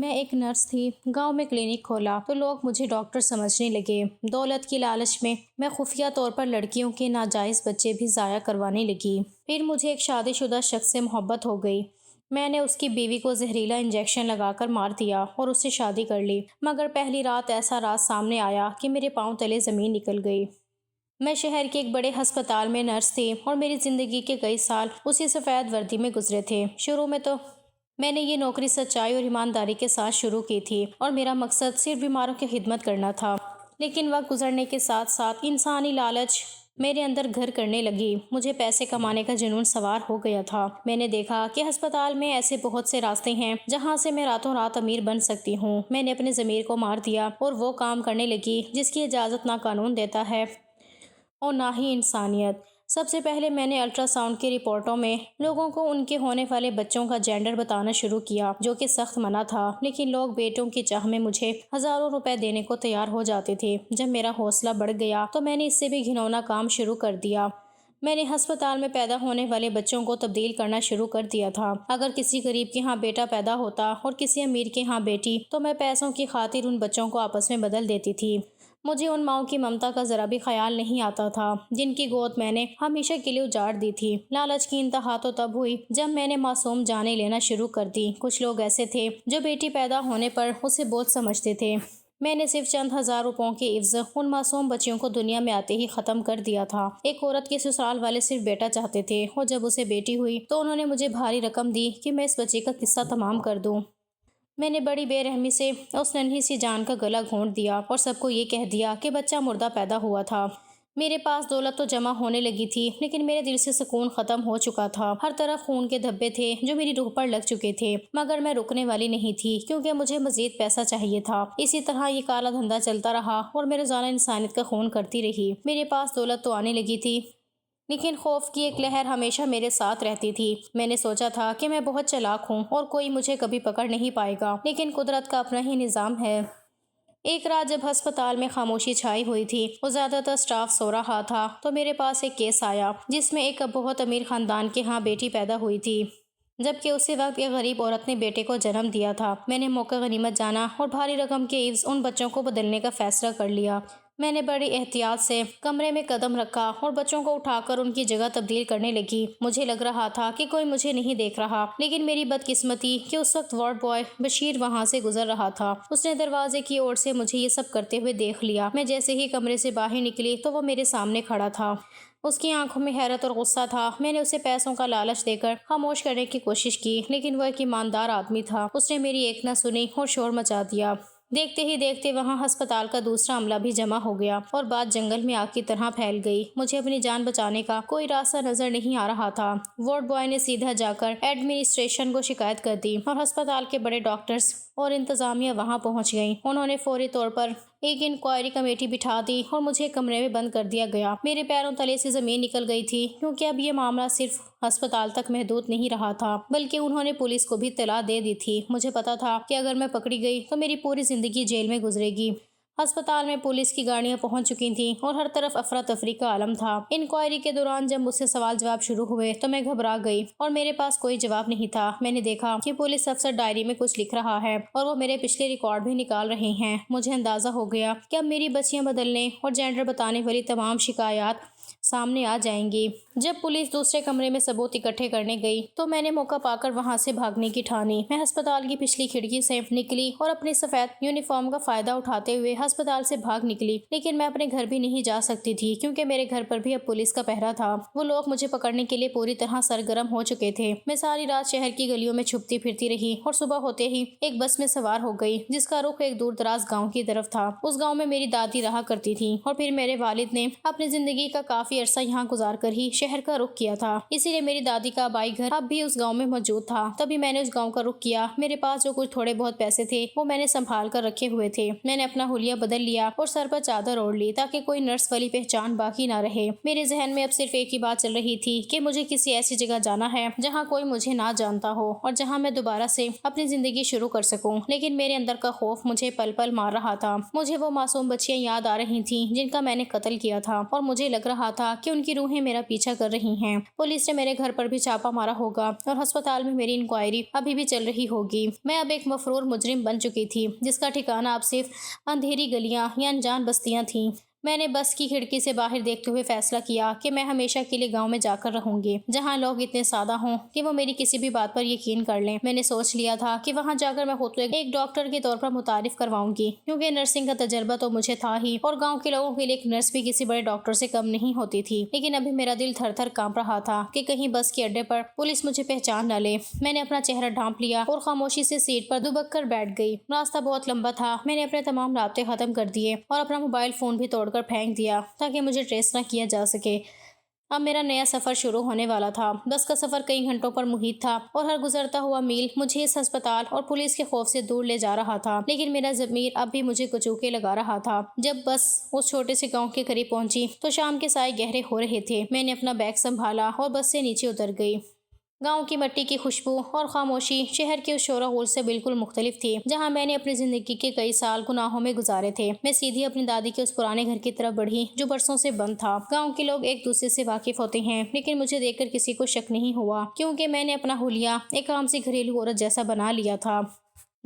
میں ایک نرس تھی، گاؤں میں کلینک کھولا تو لوگ مجھے ڈاکٹر سمجھنے لگے۔ دولت کی لالچ میں خفیہ طور پر لڑکیوں کے ناجائز بچے بھی ضائع کروانے لگی۔ پھر مجھے ایک شادی شدہ شخص سے محبت ہو گئی۔ میں نے اس کی بیوی کو زہریلا انجیکشن لگا کر مار دیا اور اس سے شادی کر لی، مگر پہلی رات ایسا راز سامنے آیا کہ میرے پاؤں تلے زمین نکل گئی۔ میں شہر کے ایک بڑے ہسپتال میں نرس تھی اور میری زندگی کے کئی سال اسی سفید وردی میں گزرے تھے۔ شروع میں تو میں نے یہ نوکری سچائی اور ایمانداری کے ساتھ شروع کی تھی اور میرا مقصد صرف بیماروں کی خدمت کرنا تھا، لیکن وقت گزرنے کے ساتھ ساتھ انسانی لالچ میرے اندر گھر کرنے لگی۔ مجھے پیسے کمانے کا جنون سوار ہو گیا تھا۔ میں نے دیکھا کہ ہسپتال میں ایسے بہت سے راستے ہیں جہاں سے میں راتوں رات امیر بن سکتی ہوں۔ میں نے اپنے ضمیر کو مار دیا اور وہ کام کرنے لگی جس کی اجازت نہ قانون دیتا ہے اور نہ ہی انسانیت۔ سب سے پہلے میں نے الٹرا ساؤنڈ کی رپورٹوں میں لوگوں کو ان کے ہونے والے بچوں کا جینڈر بتانا شروع کیا، جو کہ سخت منع تھا، لیکن لوگ بیٹوں کی چاہ میں مجھے ہزاروں روپے دینے کو تیار ہو جاتے تھے۔ جب میرا حوصلہ بڑھ گیا تو میں نے اس سے بھی گھناؤنا کام شروع کر دیا۔ میں نے ہسپتال میں پیدا ہونے والے بچوں کو تبدیل کرنا شروع کر دیا تھا۔ اگر کسی غریب کے ہاں بیٹا پیدا ہوتا اور کسی امیر کے ہاں بیٹی، تو میں پیسوں کی خاطر ان بچوں کو آپس میں بدل دیتی تھی۔ مجھے ان ماؤں کی ممتا کا ذرا بھی خیال نہیں آتا تھا جن کی گود میں نے ہمیشہ کے لیے اجاڑ دی تھی۔ لالچ کی انتہا تو تب ہوئی جب میں نے معصوم جانیں لینا شروع کر دی۔ کچھ لوگ ایسے تھے جو بیٹی پیدا ہونے پر اسے بوجھ سمجھتے تھے۔ میں نے صرف چند ہزار روپوں کے عوض ان معصوم بچیوں کو دنیا میں آتے ہی ختم کر دیا تھا۔ ایک عورت کے سسرال والے صرف بیٹا چاہتے تھے اور جب اسے بیٹی ہوئی تو انہوں نے مجھے بھاری رقم دی کہ میں اس بچی کا قصہ تمام کر دوں۔ میں نے بڑی بے رحمی سے اس ننھی سی جان کا گلا گھونٹ دیا اور سب کو یہ کہہ دیا کہ بچہ مردہ پیدا ہوا تھا۔ میرے پاس دولت تو جمع ہونے لگی تھی، لیکن میرے دل سے سکون ختم ہو چکا تھا۔ ہر طرف خون کے دھبے تھے جو میری روح پر لگ چکے تھے، مگر میں رکنے والی نہیں تھی کیونکہ مجھے مزید پیسہ چاہیے تھا۔ اسی طرح یہ کالا دھندا چلتا رہا اور میں روزانہ انسانیت کا خون کرتی رہی۔ میرے پاس دولت تو آنے لگی تھی، لیکن خوف کی ایک لہر ہمیشہ میرے ساتھ رہتی تھی۔ میں نے سوچا تھا کہ میں بہت چالاک ہوں اور کوئی مجھے کبھی پکڑ نہیں پائے گا، لیکن قدرت کا اپنا ہی نظام ہے۔ ایک رات جب ہسپتال میں خاموشی چھائی ہوئی تھی اور زیادہ تر اسٹاف سو رہا تھا تو میرے پاس ایک کیس آیا جس میں ایک بہت امیر خاندان کے ہاں بیٹی پیدا ہوئی تھی، جبکہ اسی وقت ایک غریب عورت نے بیٹے کو جنم دیا تھا۔ میں نے موقع غنیمت جانا اور بھاری رقم کے عوض ان بچوں کو بدلنے کا فیصلہ کر لیا۔ میں نے بڑی احتیاط سے کمرے میں قدم رکھا اور بچوں کو اٹھا کر ان کی جگہ تبدیل کرنے لگی۔ مجھے لگ رہا تھا کہ کوئی مجھے نہیں دیکھ رہا، لیکن میری بدقسمتی کہ اس وقت وارڈ بوائے بشیر وہاں سے گزر رہا تھا۔ اس نے دروازے کی اوٹ سے مجھے یہ سب کرتے ہوئے دیکھ لیا۔ میں جیسے ہی کمرے سے باہر نکلی تو وہ میرے سامنے کھڑا تھا۔ اس کی آنکھوں میں حیرت اور غصہ تھا۔ میں نے اسے پیسوں کا لالچ دے کر خاموش کرنے کی کوشش کی، لیکن وہ ایک ایماندار آدمی تھا۔ اس نے میری ایک نہ سنی اور شور مچا دیا۔ دیکھتے ہی دیکھتے وہاں ہسپتال کا دوسرا عملہ بھی جمع ہو گیا اور بات جنگل میں آگ کی طرح پھیل گئی۔ مجھے اپنی جان بچانے کا کوئی راستہ نظر نہیں آ رہا تھا۔ وارڈ بوائے نے سیدھا جا کر ایڈمنسٹریشن کو شکایت کر دی اور ہسپتال کے بڑے ڈاکٹرز اور انتظامیہ وہاں پہنچ گئی۔ انہوں نے فوری طور پر ایک انکوائری کمیٹی بٹھا دی اور مجھے کمرے میں بند کر دیا گیا۔ میرے پیروں تلے سے زمین نکل گئی تھی کیونکہ اب یہ معاملہ صرف ہسپتال تک محدود نہیں رہا تھا، بلکہ انہوں نے پولیس کو بھی اطلاع دے دی تھی۔ مجھے پتا تھا کہ اگر میں پکڑی گئی تو میری پوری زندگی جیل میں گزرے گی۔ ہسپتال میں پولیس کی گاڑیاں پہنچ چکی تھیں اور ہر طرف افراتفری کا عالم تھا۔ انکوائری کے دوران جب مجھ سے سوال جواب شروع ہوئے تو میں گھبرا گئی اور میرے پاس کوئی جواب نہیں تھا۔ میں نے دیکھا کہ پولیس افسر ڈائری میں کچھ لکھ رہا ہے اور وہ میرے پچھلے ریکارڈ بھی نکال رہے ہیں۔ مجھے اندازہ ہو گیا کہ اب میری بچیاں بدلنے اور جینڈر بتانے والی تمام شکایات سامنے آ جائیں گی۔ جب پولیس دوسرے کمرے میں ثبوت اکٹھے کرنے گئی تو میں نے موقع پا کر وہاں سے بھاگنے کی ٹھانی۔ میں ہسپتال کی پچھلی کھڑکی سے نکلی اور اپنی سفید یونیفارم کا فائدہ اٹھاتے ہوئے ہسپتال سے بھاگ نکلی، لیکن میں اپنے گھر بھی نہیں جا سکتی تھی کیونکہ میرے گھر پر بھی اب پولیس کا پہرا تھا۔ وہ لوگ مجھے پکڑنے کے لیے پوری طرح سرگرم ہو چکے تھے۔ میں ساری رات شہر کی گلیوں میں چھپتی پھرتی رہی اور صبح ہوتے ہی ایک بس میں سوار ہو گئی جس کا رخ ایک دور دراز گاؤں کی طرف تھا۔ اس گاؤں میں میری دادی رہا کرتی تھی اور پھر میرے والد نے اپنی زندگی کا کافی عرصہ یہاں گزار کر ہی شہر کا رخ کیا تھا، اسی لیے میری دادی کا آبائی گھر اب بھی اس گاؤں میں موجود تھا۔ تبھی میں نے اس گاؤں کا رخ کیا۔ میرے پاس جو کچھ تھوڑے بہت پیسے تھے وہ میں نے سنبھال کر رکھے ہوئے تھے۔ میں نے اپنا حلیہ بدل لیا اور سر پر چادر اوڑھ لی تاکہ کوئی نرس والی پہچان باقی نہ رہے۔ میرے ذہن میں اب صرف ایک ہی بات چل رہی تھی کہ مجھے کسی ایسی جگہ جانا ہے جہاں کوئی مجھے نہ جانتا ہو اور جہاں میں دوبارہ سے اپنی زندگی شروع کر سکوں، لیکن میرے اندر کا خوف مجھے پل پل مار رہا تھا۔ مجھے وہ معصوم بچیاں یاد آ رہی تھیں جن کا میں نے قتل کیا تھا اور مجھے لگ رہا تھا کہ ان کی روحیں میرا پیچھا کر رہی ہیں۔ پولیس نے میرے گھر پر بھی چھاپا مارا ہوگا اور ہسپتال میں میری انکوائری ابھی بھی چل رہی ہوگی۔ میں اب ایک مفرور مجرم بن چکی تھی جس کا ٹھکانہ اب صرف اندھیری گلیاں یا انجان بستیاں تھیں۔ میں نے بس کی کھڑکی سے باہر دیکھتے ہوئے فیصلہ کیا کہ میں ہمیشہ کے لیے گاؤں میں جا کر رہوں گی، جہاں لوگ اتنے سادہ ہوں کہ وہ میری کسی بھی بات پر یقین کر لیں۔ میں نے سوچ لیا تھا کہ وہاں جا کر میں خود کو ایک ڈاکٹر کے طور پر متعارف کرواؤں گی، کیونکہ نرسنگ کا تجربہ تو مجھے تھا ہی، اور گاؤں کے لوگوں کے لیے ایک نرس بھی کسی بڑے ڈاکٹر سے کم نہیں ہوتی تھی۔ لیکن ابھی میرا دل تھر تھر کانپ رہا تھا کہ کہیں بس کے اڈے پر پولیس مجھے پہچان نہ لے۔ میں نے اپنا چہرہ ڈھانپ لیا اور خاموشی سے سیٹ پر دبک کر بیٹھ گئی۔ راستہ بہت لمبا تھا۔ میں نے اپنے تمام رابطے ختم کر دیے اور اپنا موبائل فون بھی توڑ کر پھینک دیا تاکہ مجھے ٹریس نہ کیا جا سکے۔ اب میرا نیا سفر شروع ہونے والا تھا۔ بس کا سفر کئی گھنٹوں پر محیط تھا اور ہر گزرتا ہوا میل مجھے اس ہسپتال اور پولیس کے خوف سے دور لے جا رہا تھا۔ لیکن میرا ضمیر اب بھی مجھے کچوکے لگا رہا تھا۔ جب بس اس چھوٹے سے گاؤں کے قریب پہنچی تو شام کے سائے گہرے ہو رہے تھے۔ میں نے اپنا بیگ سنبھالا اور بس سے نیچے اتر گئی۔ گاؤں کی مٹی کی خوشبو اور خاموشی شہر کے اس شور و غل سے بالکل مختلف تھی جہاں میں نے اپنی زندگی کے کئی سال گناہوں میں گزارے تھے۔ میں سیدھی اپنی دادی کے اس پرانے گھر کی طرف بڑھی جو برسوں سے بند تھا۔ گاؤں کے لوگ ایک دوسرے سے واقف ہوتے ہیں، لیکن مجھے دیکھ کر کسی کو شک نہیں ہوا کیونکہ میں نے اپنا حلیہ ایک عام سی گھریلو عورت جیسا بنا لیا تھا۔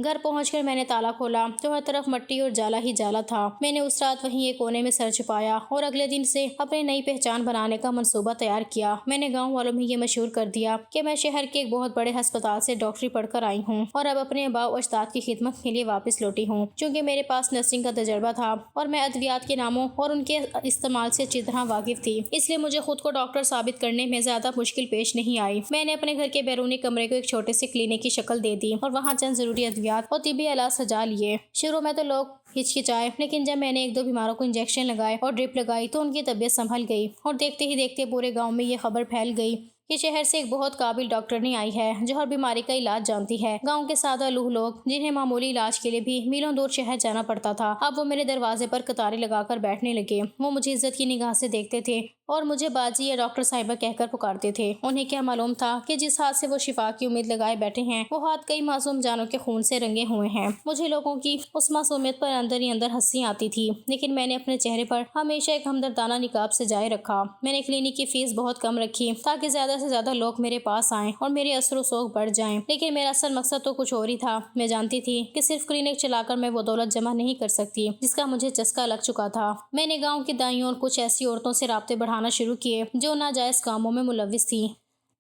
گھر پہنچ کر میں نے تالا کھولا تو ہر طرف مٹی اور جالا ہی جالا تھا۔ میں نے اس رات وہیں ایک کونے میں سر چھپایا اور اگلے دن سے اپنی نئی پہچان بنانے کا منصوبہ تیار کیا۔ میں نے گاؤں والوں میں یہ مشہور کر دیا کہ میں شہر کے ایک بہت بڑے ہسپتال سے ڈاکٹری پڑھ کر آئی ہوں اور اب اپنے آباء و اجداد کی خدمت کے لیے واپس لوٹی ہوں۔ چونکہ میرے پاس نرسنگ کا تجربہ تھا اور میں ادویات کے ناموں اور ان کے استعمال سے اچھی طرح واقف تھی، اس لیے مجھے خود کو ڈاکٹر ثابت کرنے میں زیادہ مشکل پیش نہیں آئی۔ میں نے اپنے گھر کے بیرونی کمرے کو ایک چھوٹے سے کلینک کی شکل دے دی اور وہاں چند ضروری ادویات اور طبی آلات سجا لیے۔ شروع میں تو لوگ ہچکچائے، لیکن جب میں نے ایک دو بیماروں کو انجیکشن لگائے اور ڈرپ لگائی تو ان کی طبیعت سنبھل گئی اور دیکھتے ہی دیکھتے پورے گاؤں میں یہ خبر پھیل گئی کہ شہر سے ایک بہت قابل ڈاکٹرنی آئی ہے جو ہر بیماری کا علاج جانتی ہے۔ گاؤں کے سادہ لوح لوگ جنہیں معمولی علاج کے لیے بھی میلوں دور شہر جانا پڑتا تھا، اب وہ میرے دروازے پر قطاریں لگا کر بیٹھنے لگے۔ وہ مجھے عزت کی نگاہ سے دیکھتے تھے اور مجھے باجی یا ڈاکٹر صاحبہ کہہ کر پکارتے تھے۔ انہیں کیا معلوم تھا کہ جس ہاتھ سے وہ شفا کی امید لگائے بیٹھے ہیں وہ ہاتھ کئی معصوم جانوں کے خون سے رنگے ہوئے ہیں۔ مجھے لوگوں کی اس معصومیت پر اندر ہی اندر ہنسی آتی تھی، لیکن میں نے اپنے چہرے پر ہمیشہ ایک ہمدردانہ نقاب سجائے رکھا۔ میں نے کلینک کی فیس بہت کم رکھی تاکہ زیادہ سے زیادہ لوگ میرے پاس آئیں اور میرے اثر و سوگ بڑھ جائیں، لیکن میرا اصل مقصد تو کچھ اور ہی تھا۔ میں جانتی تھی کہ صرف کلینک چلا کر میں وہ دولت جمع نہیں کر سکتی جس کا مجھے چسکا لگ چکا تھا۔ میں نے گاؤں کی دائیوں اور کچھ ایسی عورتوں سے رابطے بڑھانا شروع کیے جو ناجائز کاموں میں ملوث تھیں۔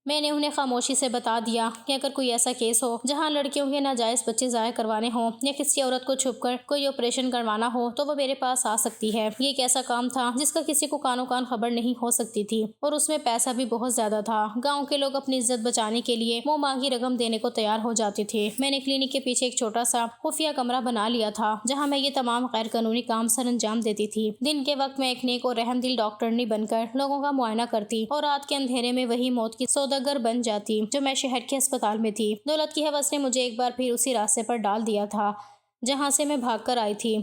میں نے انہیں خاموشی سے بتا دیا کہ اگر کوئی ایسا کیس ہو جہاں لڑکیوں کے ناجائز بچے ضائع کروانے ہوں یا کسی عورت کو چھپ کر کوئی آپریشن کروانا ہو تو وہ میرے پاس آ سکتی ہے۔ یہ ایک ایسا کام تھا جس کا کسی کو کانوں کان خبر نہیں ہو سکتی تھی اور اس میں پیسہ بھی بہت زیادہ تھا۔ گاؤں کے لوگ اپنی عزت بچانے کے لیے منہ مانگی رقم دینے کو تیار ہو جاتے تھے۔ میں نے کلینک کے پیچھے ایک چھوٹا سا خفیہ کمرہ بنا لیا تھا جہاں میں یہ تمام غیر قانونی کام سر انجام دیتی تھی۔ دن کے وقت میں ایک نیک اور رحم دل ڈاکٹرنی بن کر لوگوں کا معائنہ کرتی اور رات کے اندھیرے میں وہی موت کی سوداگر بن جاتی جو میں شہر کے ہسپتال میں تھی۔ دولت کی ہوس نے مجھے ایک بار پھر اسی راستے پر ڈال دیا تھا جہاں سے میں بھاگ کر آئی تھی۔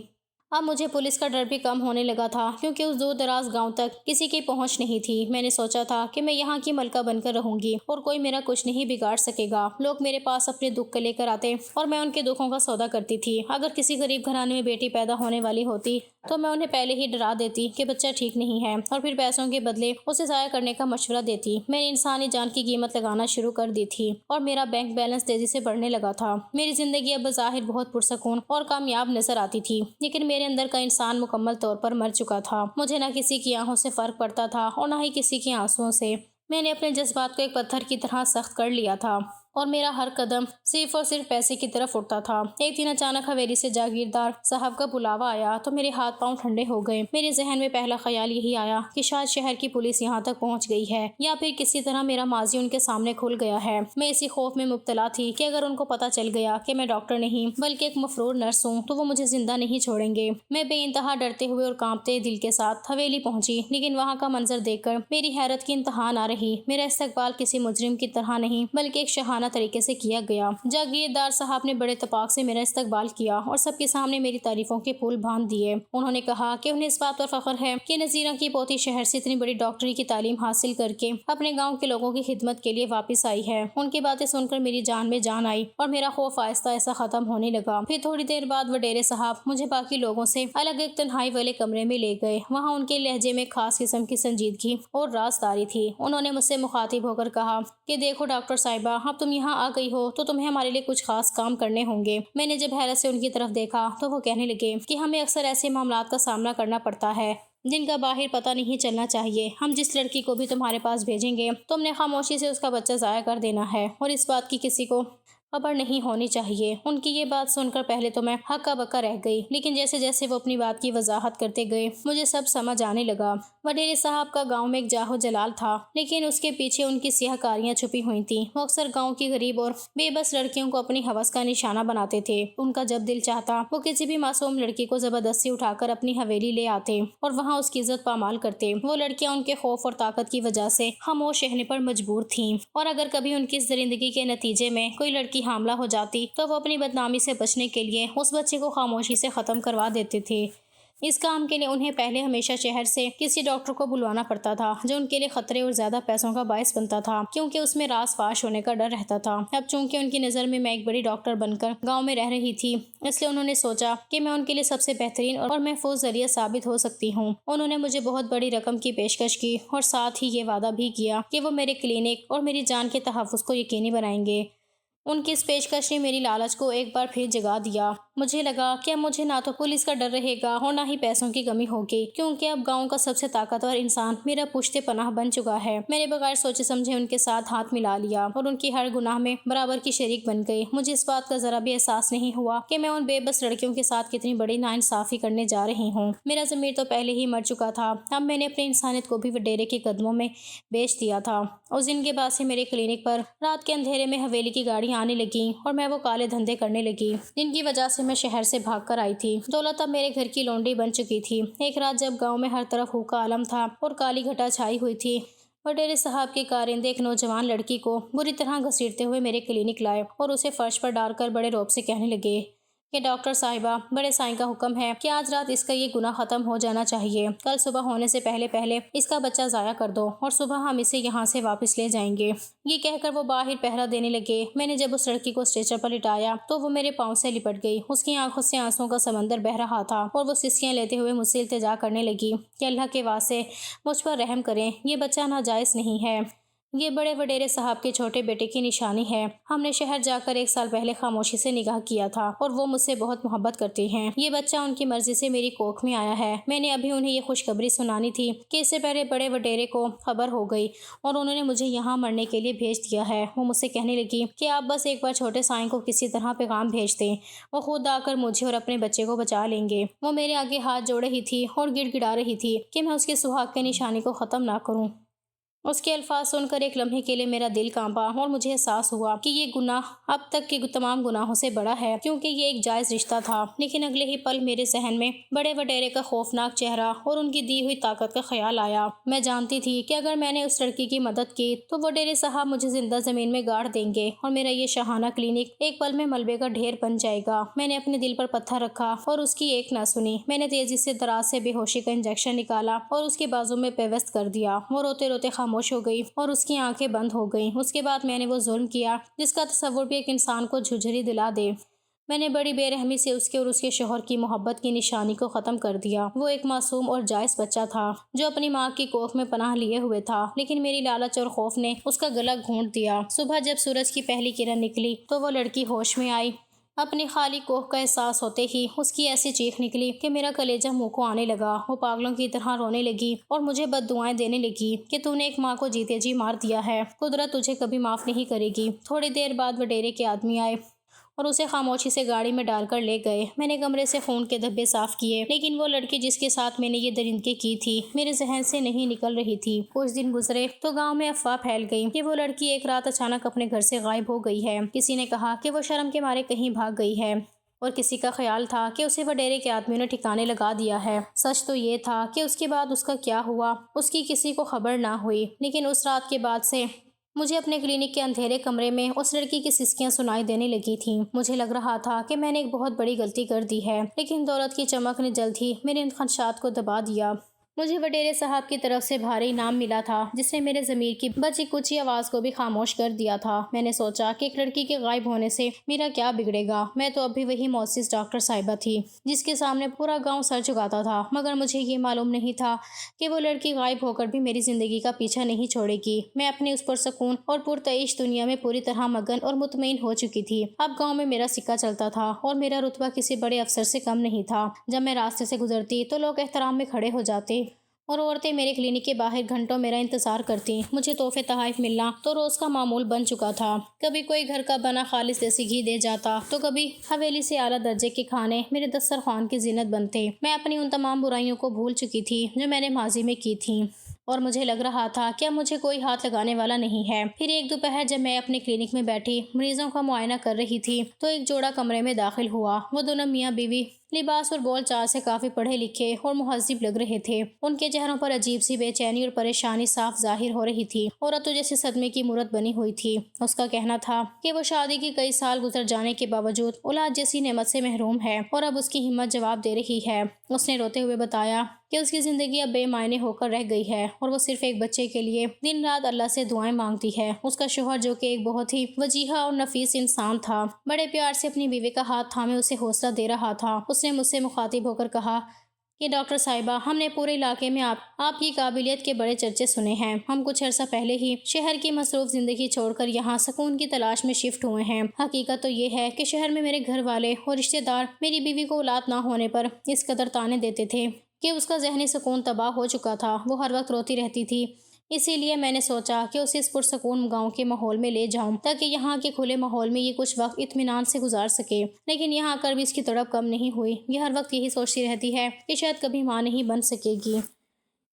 اب مجھے پولیس کا ڈر بھی کم ہونے لگا تھا کیونکہ اس دور دراز گاؤں تک کسی کی پہنچ نہیں تھی۔ میں نے سوچا تھا کہ میں یہاں کی ملکہ بن کر رہوں گی اور کوئی میرا کچھ نہیں بگاڑ سکے گا۔ لوگ میرے پاس اپنے دکھ کے لے کر آتے اور میں ان کے دکھوں کا سودا کرتی تھی۔ اگر کسی غریب گھرانے میں بیٹی پیدا ہونے والی ہوتی تو میں انہیں پہلے ہی ڈرا دیتی کہ بچہ ٹھیک نہیں ہے اور پھر پیسوں کے بدلے اسے ضائع کرنے کا مشورہ دیتی۔ میں نے انسانی جان کی قیمت لگانا شروع کر دی تھی اور میرا بینک بیلنس تیزی سے بڑھنے لگا تھا۔ میری زندگی اب بظاہر بہت پرسکون اور کامیاب نظر آتی تھی، لیکن میرے اندر کا انسان مکمل طور پر مر چکا تھا۔ مجھے نہ کسی کی آنکھوں سے فرق پڑتا تھا اور نہ ہی کسی کے آنسوؤں سے۔ میں نے اپنے جذبات کو ایک پتھر کی طرح سخت کر لیا تھا اور میرا ہر قدم صرف اور صرف پیسے کی طرف اٹھتا تھا۔ ایک دن اچانک حویلی سے جاگیردار صاحب کا بلاوا آیا تو میرے ہاتھ پاؤں ٹھنڈے ہو گئے۔ میرے ذہن میں پہلا خیال یہی آیا کہ شاید شہر کی پولیس یہاں تک پہنچ گئی ہے یا پھر کسی طرح میرا ماضی ان کے سامنے کھل گیا ہے۔ میں اسی خوف میں مبتلا تھی کہ اگر ان کو پتہ چل گیا کہ میں ڈاکٹر نہیں بلکہ ایک مفرور نرس ہوں تو وہ مجھے زندہ نہیں چھوڑیں گے۔ میں بے انتہا ڈرتے ہوئے اور کانپتے دل کے ساتھ حویلی پہنچی، لیکن وہاں کا منظر دیکھ کر میری حیرت کی انتہا نہ رہی۔ میرا استقبال کسی مجرم کی طرح نہیں بلکہ ایک شاہانہ دوستانہ طریقے سے کیا گیا۔ جاگیردار صاحب نے بڑے اتفاق سے میرا استقبال کیا اور سب کے سامنے میری تعریفوں کے پھول باندھ دیے۔ انہوں نے کہا کہ انہیں اس بات پر فخر ہے کہ نذیرہ کی پوتی شہر سے اتنی بڑی ڈاکٹری کی تعلیم حاصل کر کے اپنے گاؤں کے لوگوں کی خدمت کے لیے واپس آئی ہے۔ ان کی باتیں سن کر میری جان میں جان آئی اور میرا خوف آہستہ آہستہ ختم ہونے لگا۔ پھر تھوڑی دیر بعد وڈیرے صاحب مجھے باقی لوگوں سے الگ ایک تنہائی والے کمرے میں لے گئے۔ وہاں ان کے لہجے میں خاص قسم کی سنجیدگی اور رازداری تھی۔ انہوں نے مجھ سے مخاطب ہو کر کہا کہ دیکھو ڈاکٹر صاحبہ، اب تم یہاں آ گئی ہو تو تمہیں ہمارے لیے کچھ خاص کام کرنے ہوں گے۔ میں نے جب حیرت سے ان کی طرف دیکھا تو وہ کہنے لگے کہ ہمیں اکثر ایسے معاملات کا سامنا کرنا پڑتا ہے جن کا باہر پتہ نہیں چلنا چاہیے۔ ہم جس لڑکی کو بھی تمہارے پاس بھیجیں گے تم نے خاموشی سے اس کا بچہ ضائع کر دینا ہے اور اس بات کی کسی کو خبر نہیں ہونی چاہیے۔ ان کی یہ بات سن کر پہلے تو میں ہکا بکا رہ گئی، لیکن جیسے جیسے وہ اپنی بات کی وضاحت کرتے گئے مجھے سب سمجھ آنے لگا۔ وڈیرے صاحب کا گاؤں میں ایک جاہو جلال تھا، لیکن اس کے پیچھے ان کی سیاہ کاریاں چھپی ہوئی تھیں۔ وہ اکثر گاؤں کی غریب اور بے بس لڑکیوں کو اپنی ہوس کا نشانہ بناتے تھے۔ ان کا جب دل چاہتا وہ کسی بھی معصوم لڑکی کو زبردستی اٹھا کر اپنی حویلی لے آتے اور وہاں اس کی عزت پامال کرتے۔ وہ لڑکیاں ان کے خوف اور طاقت کی وجہ سے خاموش رہنے پر مجبور تھیں، اور اگر کبھی ان کی اس درندگی کے نتیجے میں کوئی لڑکی حاملہ ہو جاتی تو وہ اپنی بدنامی سے بچنے کے لیے اس بچے کو خاموشی سے ختم کروا دیتے تھے۔ اس کام کے لیے انہیں پہلے ہمیشہ شہر سے کسی ڈاکٹر کو بلوانا پڑتا تھا جو ان کے لیے خطرے اور زیادہ پیسوں کا باعث بنتا تھا، کیونکہ اس میں راز فاش ہونے کا ڈر رہتا تھا۔ اب چونکہ ان کی نظر میں ایک بڑی ڈاکٹر بن کر گاؤں میں رہ رہی تھی، اس لیے انہوں نے سوچا کہ میں ان کے لیے سب سے بہترین اور محفوظ ذریعہ ثابت ہو سکتی ہوں۔ انہوں نے مجھے بہت بڑی رقم کی پیشکش کی اور ساتھ ہی یہ وعدہ بھی کیا کہ وہ میرے کلینک اور میری جان کے تحفظ کو یقینی بنائیں گے۔ ان کی اس پیشکش نے میری لالچ کو ایک بار پھر جگا دیا۔ مجھے لگا کہ اب مجھے نہ تو پولیس کا ڈر رہے گا اور نہ ہی پیسوں کی کمی ہوگی، کیونکہ اب گاؤں کا سب سے طاقتور انسان میرا پشت پناہ بن چکا ہے۔ میں نے بغیر سوچے سمجھے ان کے ساتھ ہاتھ ملا لیا اور ان کی ہر گناہ میں برابر کی شریک بن گئی۔ مجھے اس بات کا ذرا بھی احساس نہیں ہوا کہ میں ان بے بس لڑکیوں کے ساتھ کتنی بڑی ناانصافی کرنے جا رہی ہوں۔ میرا ضمیر تو پہلے ہی مر چکا تھا، اب میں نے اپنی انسانیت کو بھی وڈیرے کے قدموں میں بیچ دیا تھا۔ اس دن کے بعد سے میرے کلینک پر رات کے اندھیرے میں حویلی کی گاڑیاں آنے لگیں اور میں وہ کالے دھندے کرنے لگی جن کی وجہ سے میں شہر سے بھاگ کر آئی تھی۔ دولت اب میرے گھر کی لونڈی بن چکی تھی۔ ایک رات جب گاؤں میں ہر طرف ہو کا عالم تھا اور کالی گھٹا چھائی ہوئی تھی، وڈیرے صاحب کے کارندے ایک نوجوان لڑکی کو بری طرح گھسیٹتے ہوئے میرے کلینک لائے اور اسے فرش پر ڈال کر بڑے رعب سے کہنے لگے کہ ڈاکٹر صاحبہ، بڑے سائیں کا حکم ہے کہ آج رات اس کا یہ گناہ ختم ہو جانا چاہیے۔ کل صبح ہونے سے پہلے پہلے اس کا بچہ ضائع کر دو اور صبح ہم اسے یہاں سے واپس لے جائیں گے۔ یہ کہہ کر وہ باہر پہرا دینے لگے۔ میں نے جب اس لڑکی کو اسٹریچر پر لٹایا تو وہ میرے پاؤں سے لپٹ گئی۔ اس کی آنکھوں سے آنسوؤں کا سمندر بہہ رہا تھا اور وہ سسکیاں لیتے ہوئے مجھ سے التجا کرنے لگی کہ اللہ کے واسطے مجھ پر رحم کریں، یہ بچہ ناجائز نہیں ہے، یہ بڑے وڈیرے صاحب کے چھوٹے بیٹے کی نشانی ہے۔ ہم نے شہر جا کر 1 سال پہلے خاموشی سے نکاح کیا تھا اور وہ مجھ سے بہت محبت کرتی ہیں۔ یہ بچہ ان کی مرضی سے میری کوکھ میں آیا ہے۔ میں نے ابھی انہیں یہ خوشخبری سنانی تھی کہ اس سے پہلے بڑے وڈیرے کو خبر ہو گئی اور انہوں نے مجھے یہاں مرنے کے لیے بھیج دیا ہے۔ وہ مجھ سے کہنے لگی کہ آپ بس ایک بار چھوٹے سائیں کو کسی طرح پیغام بھیج دیں، وہ خود آ کر مجھے اور اپنے بچے کو بچا لیں گے۔ وہ میرے آگے ہاتھ جوڑ رہی تھی اور گڑ گڑا رہی تھی کہ میں اس کے سہاگ کے نشانی کو ختم نہ کروں۔ اس کے الفاظ سن کر ایک لمحے کے لیے میرا دل کانپا اور مجھے احساس ہوا کہ یہ گناہ اب تک کے تمام گناہوں سے بڑا ہے، کیونکہ یہ ایک جائز رشتہ تھا۔ لیکن اگلے ہی پل میرے ذہن میں بڑے وڈیرے کا خوفناک چہرہ اور ان کی دی ہوئی طاقت کا خیال آیا۔ میں جانتی تھی کہ اگر میں نے اس لڑکی کی مدد کی تو وڈیرے صاحب مجھے زندہ زمین میں گاڑ دیں گے اور میرا یہ شاہانہ کلینک ایک پل میں ملبے کا ڈھیر بن جائے گا۔ میں نے اپنے دل پر پتھر رکھا اور اس کی ایک نہ سنی۔ میں نے تیزی سے دراز سے بے ہوشی کا انجیکشن نکالا اور اس کے بازو میں پیوست کر دیا۔ وہ روتے روتے خاموش ہو گئی اور اس کی آنکھیں بند ہو گئیں۔ اس کے بعد میں نے وہ ظلم کیا جس کا تصور بھی ایک انسان کو جھنجھری دلا دے۔ میں نے بڑی بے رحمی سے اس کے اور اس کے شوہر کی محبت کی نشانی کو ختم کر دیا۔ وہ ایک معصوم اور جائز بچہ تھا جو اپنی ماں کی کوکھ میں پناہ لیے ہوئے تھا، لیکن میری لالچ اور خوف نے اس کا گلا گھونٹ دیا۔ صبح جب سورج کی پہلی کرن نکلی تو وہ لڑکی ہوش میں آئی۔ اپنی خالی کوکھ کا احساس ہوتے ہی اس کی ایسی چیخ نکلی کہ میرا کلیجہ منہ کو آنے لگا۔ وہ پاگلوں کی طرح رونے لگی اور مجھے بد دعائیں دینے لگی کہ تو نے ایک ماں کو جیتے جی مار دیا ہے، قدرت تجھے کبھی معاف نہیں کرے گی۔ تھوڑی دیر بعد وڈیرے کے آدمی آئے اور اسے خاموشی سے گاڑی میں ڈال کر لے گئے۔ میں نے کمرے سے خون کے دھبے صاف کیے، لیکن وہ لڑکی جس کے ساتھ میں نے یہ درندگی کی تھی میرے ذہن سے نہیں نکل رہی تھی۔ کچھ دن گزرے تو گاؤں میں افواہ پھیل گئی کہ وہ لڑکی ایک رات اچانک اپنے گھر سے غائب ہو گئی ہے۔ کسی نے کہا کہ وہ شرم کے مارے کہیں بھاگ گئی ہے اور کسی کا خیال تھا کہ اسے وڈیرے کے آدمیوں نے ٹھکانے لگا دیا ہے۔ سچ تو یہ تھا کہ اس کے بعد اس کا کیا ہوا اس کی کسی کو خبر نہ ہوئی، لیکن اس رات کے بعد سے مجھے اپنے کلینک کے اندھیرے کمرے میں اس لڑکی کی سسکیاں سنائی دینے لگی تھیں۔ مجھے لگ رہا تھا کہ میں نے ایک بہت بڑی غلطی کر دی ہے، لیکن دولت کی چمک نے جلد ہی میرے ان خدشات کو دبا دیا۔ مجھے وڈیرے صاحب کی طرف سے بھاری انعام ملا تھا، جس نے میرے ضمیر کی بچی کچی آواز کو بھی خاموش کر دیا تھا۔ میں نے سوچا کہ ایک لڑکی کے غائب ہونے سے میرا کیا بگڑے گا؟ میں تو اب بھی وہی معزز ڈاکٹر صاحبہ تھی جس کے سامنے پورا گاؤں سر جھکاتا تھا، مگر مجھے یہ معلوم نہیں تھا کہ وہ لڑکی غائب ہو کر بھی میری زندگی کا پیچھا نہیں چھوڑے گی۔ میں اپنی اس پرسکون اور پرتعیش دنیا میں پوری طرح مگن اور مطمئن ہو چکی تھی۔ اب گاؤں میں میرا سکہ چلتا تھا اور میرا رتبہ کسی بڑے افسر سے کم نہیں تھا۔ جب میں راستے سے گزرتی تو لوگ احترام میں کھڑے ہو جاتے اور عورتیں میرے کلینک کے باہر گھنٹوں میرا انتظار کرتیں۔ مجھے تحفے تحائف ملنا تو روز کا معمول بن چکا تھا۔ کبھی کوئی گھر کا بنا خالص دیسی گھی دے جاتا تو کبھی حویلی سے اعلیٰ درجے کے کھانے میرے دسترخوان کی زینت بنتے۔ میں اپنی ان تمام برائیوں کو بھول چکی تھی جو میں نے ماضی میں کی تھیں، اور مجھے لگ رہا تھا کہ اب مجھے کوئی ہاتھ لگانے والا نہیں ہے۔ پھر ایک دوپہر جب میں اپنے کلینک میں بیٹھی مریضوں کا معائنہ کر رہی تھی تو ایک جوڑا کمرے میں داخل ہوا۔ وہ دونوں میاں بیوی لباس اور بول چال سے کافی پڑھے لکھے اور مہذب لگ رہے تھے۔ ان کے چہروں پر عجیب سی بے چینی اور پریشانی صاف ظاہر ہو رہی تھی۔ عورت تو جیسے صدمے کی مورت بنی ہوئی تھی۔ اس کا کہنا تھا کہ وہ شادی کی کئی سال گزر جانے کے باوجود اولاد جیسی نعمت سے محروم ہے، اور اب اس کی ہمت جواب دے رہی ہے۔ اس نے روتے ہوئے بتایا کہ اس کی زندگی اب بے معنی ہو کر رہ گئی ہے، اور وہ صرف ایک بچے کے لیے دن رات اللہ سے دعائیں مانگتی ہے۔ اس کا شوہر، جو کہ ایک بہت ہی وجیحہ اور نفیس انسان تھا، بڑے پیار سے اپنی بیوی کا ہاتھ تھامے اسے حوصلہ دے رہا تھا۔ اس نے مجھ سے مخاطب ہو کر کہا کہ ڈاکٹر صاحبہ، ہم نے پورے علاقے میں آپ کی قابلیت کے بڑے چرچے سنے ہیں۔ ہم کچھ عرصہ پہلے ہی شہر کی مصروف زندگی چھوڑ کر یہاں سکون کی تلاش میں شفٹ ہوئے ہیں۔ حقیقت تو یہ ہے کہ شہر میں میرے گھر والے اور رشتہ دار میری بیوی کو اولاد نہ ہونے پر اس قدر طعنے دیتے تھے کہ اس کا ذہنی سکون تباہ ہو چکا تھا۔ وہ ہر وقت روتی رہتی تھی۔ اسی لیے میں نے سوچا کہ اسے اس پرسکون گاؤں کے ماحول میں لے جاؤں تاکہ یہاں کے کھلے ماحول میں یہ کچھ وقت اطمینان سے گزار سکے۔ لیکن یہاں آ کر بھی اس کی تڑپ کم نہیں ہوئی۔ یہ ہر وقت یہی سوچتی رہتی ہے کہ شاید کبھی ماں نہیں بن سکے گی۔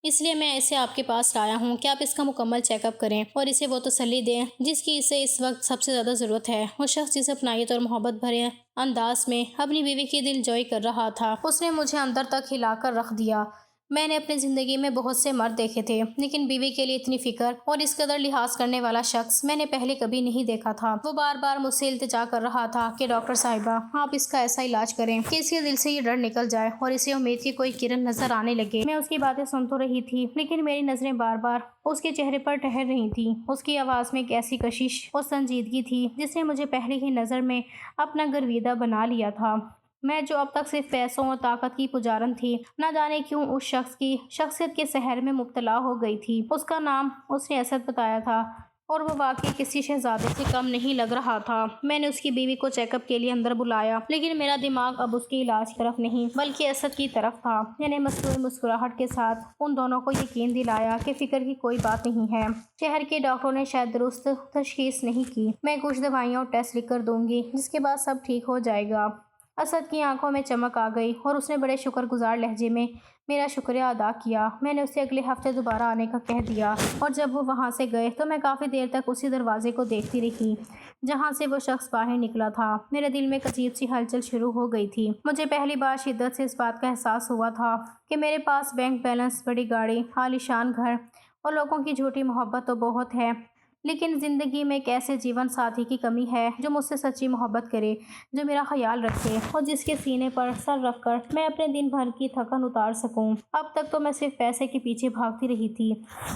اس لیے میں اسے آپ کے پاس لایا ہوں کہ آپ اس کا مکمل چیک اپ کریں اور اسے وہ تسلی دیں جس کی اسے اس وقت سب سے زیادہ ضرورت ہے۔ وہ شخص جس اپنائیت اور محبت بھرے انداز میں اپنی بیوی کی دل جوئی کر رہا تھا، اس نے مجھے اندر تک ہلا کر رکھ دیا۔ میں نے اپنی زندگی میں بہت سے مرد دیکھے تھے، لیکن بیوی کے لیے اتنی فکر اور اس قدر لحاظ کرنے والا شخص میں نے پہلے کبھی نہیں دیکھا تھا۔ وہ بار بار مجھ سے التجا کر رہا تھا کہ ڈاکٹر صاحبہ، آپ اس کا ایسا علاج کریں کہ اس کے دل سے یہ ڈر نکل جائے اور اسے امید کی کوئی کرن نظر آنے لگے۔ میں اس کی باتیں سن تو رہی تھی، لیکن میری نظریں بار بار اس کے چہرے پر ٹھہر رہی تھیں۔ اس کی آواز میں ایک ایسی کشش اور سنجیدگی تھی جس نے مجھے پہلے ہی نظر میں اپنا گرویدہ بنا لیا تھا۔ میں جو اب تک صرف پیسوں اور طاقت کی پجارن تھی، نہ جانے کیوں اس شخص کی شخصیت کے سحر میں مبتلا ہو گئی تھی۔ اس کا نام اس نے اسد بتایا تھا، اور وہ واقعی کسی شہزادے سے کم نہیں لگ رہا تھا۔ میں نے اس کی بیوی کو چیک اپ کے لیے اندر بلایا، لیکن میرا دماغ اب اس کے علاج کی طرف نہیں بلکہ اسد کی طرف تھا۔ میں نے مصنوعی مسکراہٹ کے ساتھ ان دونوں کو یقین دلایا کہ فکر کی کوئی بات نہیں ہے۔ شہر کے ڈاکٹروں نے شاید درست تشخیص نہیں کی۔ میں کچھ دوائیاں اور ٹیسٹ لکھ کر دوں گی، جس کے بعد سب ٹھیک ہو جائے گا۔ اسد کی آنکھوں میں چمک آ گئی اور اس نے بڑے شکر گزار لہجے میں میرا شکریہ ادا کیا۔ میں نے اسے اگلے ہفتے دوبارہ آنے کا کہہ دیا، اور جب وہ وہاں سے گئے تو میں کافی دیر تک اسی دروازے کو دیکھتی رہی جہاں سے وہ شخص باہر نکلا تھا۔ میرے دل میں ایک عجیب سی ہلچل شروع ہو گئی تھی۔ مجھے پہلی بار شدت سے اس بات کا احساس ہوا تھا کہ میرے پاس بینک بیلنس، بڑی گاڑی، عالیشان گھر اور لوگوں کی جھوٹی محبت تو بہت ہے، لیکن زندگی میں ایک ایسے جیون ساتھی کی کمی ہے جو مجھ سے سچی محبت کرے، جو میرا خیال رکھے اور جس کے سینے پر سر رکھ کر میں اپنے دن بھر کی تھکن اتار سکوں۔ اب تک تو میں صرف پیسے کے پیچھے بھاگتی رہی تھی،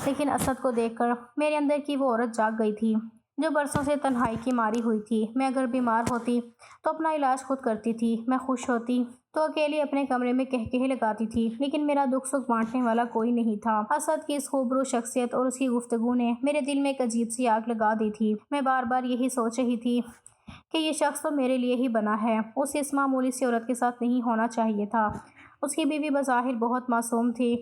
لیکن اسد کو دیکھ کر میرے اندر کی وہ عورت جاگ گئی تھی جو برسوں سے تنہائی کی ماری ہوئی تھی۔ میں اگر بیمار ہوتی تو اپنا علاج خود کرتی تھی، میں خوش ہوتی تو اکیلی اپنے کمرے میں قہقہے لگاتی تھی، لیکن میرا دکھ سکھ بانٹنے والا کوئی نہیں تھا۔ اسد کی اس خوبرو شخصیت اور اس کی گفتگو نے میرے دل میں ایک عجیب سی آگ لگا دی تھی۔ میں بار بار یہی سوچ رہی تھی کہ یہ شخص تو میرے لیے ہی بنا ہے۔ اسے اس معمولی سی عورت کے ساتھ نہیں ہونا چاہیے تھا۔ اس کی بیوی بظاہر بہت معصوم تھی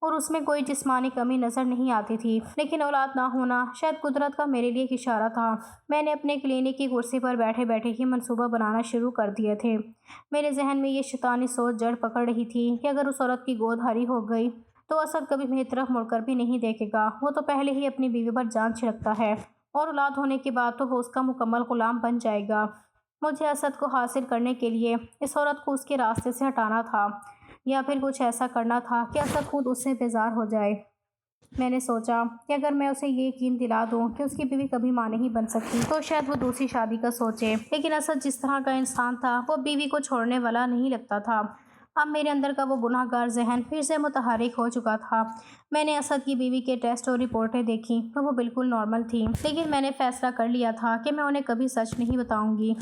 اور اس میں کوئی جسمانی کمی نظر نہیں آتی تھی، لیکن اولاد نہ ہونا شاید قدرت کا میرے لیے ایک اشارہ تھا۔ میں نے اپنے کلینک کی کرسی پر بیٹھے بیٹھے ہی منصوبہ بنانا شروع کر دیے تھے۔ میرے ذہن میں یہ شیطانی سوچ جڑ پکڑ رہی تھی کہ اگر اس عورت کی گود ہری ہو گئی تو اسد کبھی میری طرف مڑ کر بھی نہیں دیکھے گا۔ وہ تو پہلے ہی اپنی بیوی پر جان چھڑکتا ہے، اور اولاد ہونے کے بعد تو وہ اس کا مکمل غلام بن جائے گا۔ مجھے اسد کو حاصل کرنے کے لیے اس عورت کو اس کے راستے سے ہٹانا تھا، یا پھر کچھ ایسا کرنا تھا کہ اسد خود اس سے بیزار ہو جائے۔ میں نے سوچا کہ اگر میں اسے یہ یقین دلا دوں کہ اس کی بیوی کبھی ماں نہیں بن سکتی تو شاید وہ دوسری شادی کا سوچے، لیکن اسد جس طرح کا انسان تھا وہ بیوی کو چھوڑنے والا نہیں لگتا تھا۔ اب میرے اندر کا وہ گناہ گار ذہن پھر سے متحرک ہو چکا تھا۔ میں نے اسد کی بیوی کے ٹیسٹ اور رپورٹیں دیکھیں تو وہ بالکل نارمل تھیں، لیکن میں نے فیصلہ کر لیا تھا کہ میں انہیں کبھی سچ نہیں بتاؤں گی۔